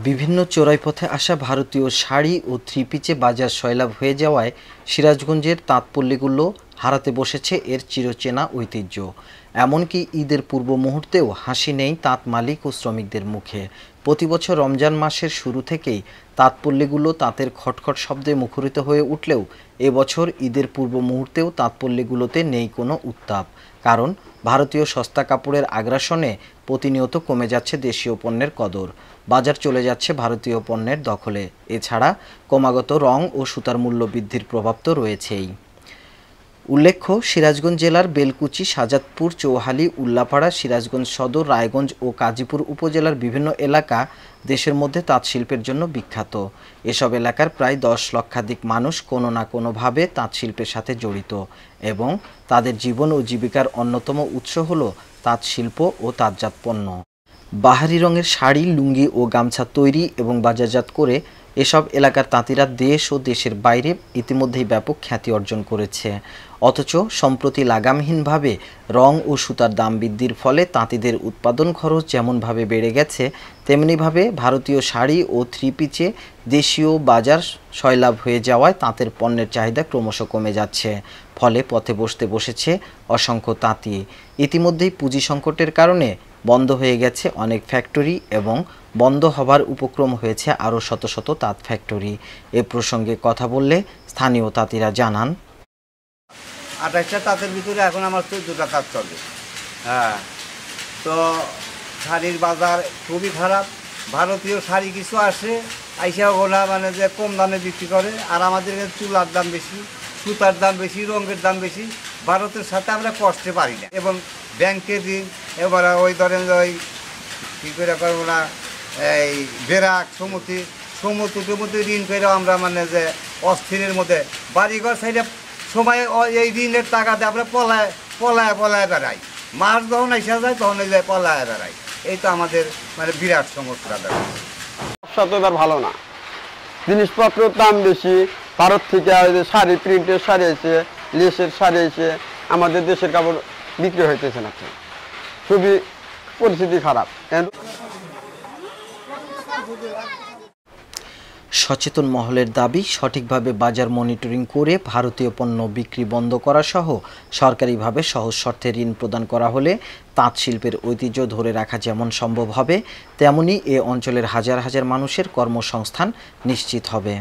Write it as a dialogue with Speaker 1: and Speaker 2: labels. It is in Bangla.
Speaker 1: বিভিন্ন চোরাই পথে আসা ভারতীয় শাড়ি ও থ্রি পিচে বাজার সয়লাব হয়ে যাওয়ায় সিরাজগঞ্জের তাঁতপল্লীগুলো হারাতে বসেছে এর চিরচেনা ঐতিহ্য। এমনকি ঈদের পূর্ব মুহূর্তেও হাসি নেই তাঁত মালিক ও শ্রমিকদের মুখে। প্রতিবছর রমজান মাসের শুরু থেকেই তাঁতপল্লীগুলো তাঁতের খটখট শব্দে মুখরিত হয়ে উঠলেও এবছর ঈদের পূর্ব মুহূর্তেও তাঁতপল্লীগুলোতে নেই কোনো উত্তাপ। কারণ ভারতীয় সস্তা কাপড়ের আগ্রাসনে প্রতিনিয়ত কমে যাচ্ছে দেশীয় পণ্যের কদর, বাজার চলে যাচ্ছে ভারতীয় পণ্যের দখলে। এছাড়া ক্রমাগত রং ও সুতার মূল্য বৃদ্ধির প্রভাব তো রয়েছেই। উল্লেখ্য, সিরাজগঞ্জ জেলার বেলকুচি, শাহজাদপুর, চৌহালি, উল্লাপাড়া, সিরাজগঞ্জ সদর, রায়গঞ্জ ও কাজীপুর উপজেলার বিভিন্ন এলাকা দেশের মধ্যে তাঁত শিল্পের জন্য বিখ্যাত। এসব এলাকার প্রায় 10 লক্ষাধিক মানুষ কোনো না কোনোভাবে তাঁত শিল্পের সাথে জড়িত এবং তাদের জীবন ও জীবিকার অন্যতম উৎস হল তাঁত শিল্প ও তাঁতজাত পণ্য। বাহারি রঙের শাড়ি, লুঙ্গি ও গামছা তৈরি এবং বাজারজাত করে এসব এলাকার তাঁতিরা দেশ ও দেশের বাইরে ইতিমধ্যেই ব্যাপক খ্যাতি অর্জন করেছে। অথচ সম্প্রতি লাগামহীনভাবে রং ও সুতার দাম বৃদ্ধির ফলে তাঁতিদের উৎপাদন খরচ যেমনভাবে বেড়ে গেছে, তেমনিভাবে ভারতীয় শাড়ি ও থ্রি পিচে দেশীয় বাজার সয়লাব হয়ে যাওয়ায় তাঁতের পণ্যের চাহিদা ক্রমশ কমে যাচ্ছে। ফলে পথে বসেছে অসংখ্য তাঁতি। ইতিমধ্যেই পুঁজি সংকটের কারণে বন্ধ হয়ে গেছে অনেক ফ্যাক্টরি এবং বন্ধ হবার উপক্রম হয়েছে আরও শত শত তাঁত ফ্যাক্টরি। এ প্রসঙ্গে কথা বললে স্থানীয় তাঁতিরা জানান,
Speaker 2: 28টা তাঁতের ভিতরে এখন আমার 14টা তাঁত চলে। তো শাড়ির বাজার খুবই খারাপ। ভারতীয় শাড়ি কিছু আসে, আইসা ওগুলা মানে যে কম দামে বিক্রি করে, আর আমাদের চুলার দাম বেশি, সুতার দাম বেশি, রঙের দাম বেশি। ভারতের সাথে আমরা কষ্টে পারি না। এবং ব্যাংকের ঋণ, এবার ওই ধরেন ওই কী করে করবো না, এই বেরাক সমুদ্রের মধ্যে ঋণ করেও আমরা মানে যে অস্থিরের মধ্যে বাড়িঘর সাইডে সময় এই ঋণের টাকাতে আমরা পলায় বেড়াই। মাছ যখন এসে যায় তখন এই যায় পলায় বেড়াই। এই তো আমাদের মানে বিরাট সমস্যা।
Speaker 3: ব্যবসা তো এবার ভালো না, জিনিসপত্রের দাম বেশি। ভারত থেকে শাড়ি, প্রিন্টের শাড়ি এসে, লেসের শাড়ি এসে আমাদের দেশের কাপড় বিক্রি হইতেছে না, খুবই পরিস্থিতি খারাপ।
Speaker 1: সচেতন মহলের দাবি, সঠিকভাবে বাজার মনিটরিং করে ভারতীয় পণ্য বিক্রি বন্ধ করা সহ সরকারিভাবে সহজ শর্তে ঋণ প্রদান করা হলে তাঁত শিল্পের ঐতিহ্য ধরে রাখা যেমন সম্ভব হবে, তেমনি এ অঞ্চলের হাজার হাজার মানুষের কর্মসংস্থান নিশ্চিত হবে।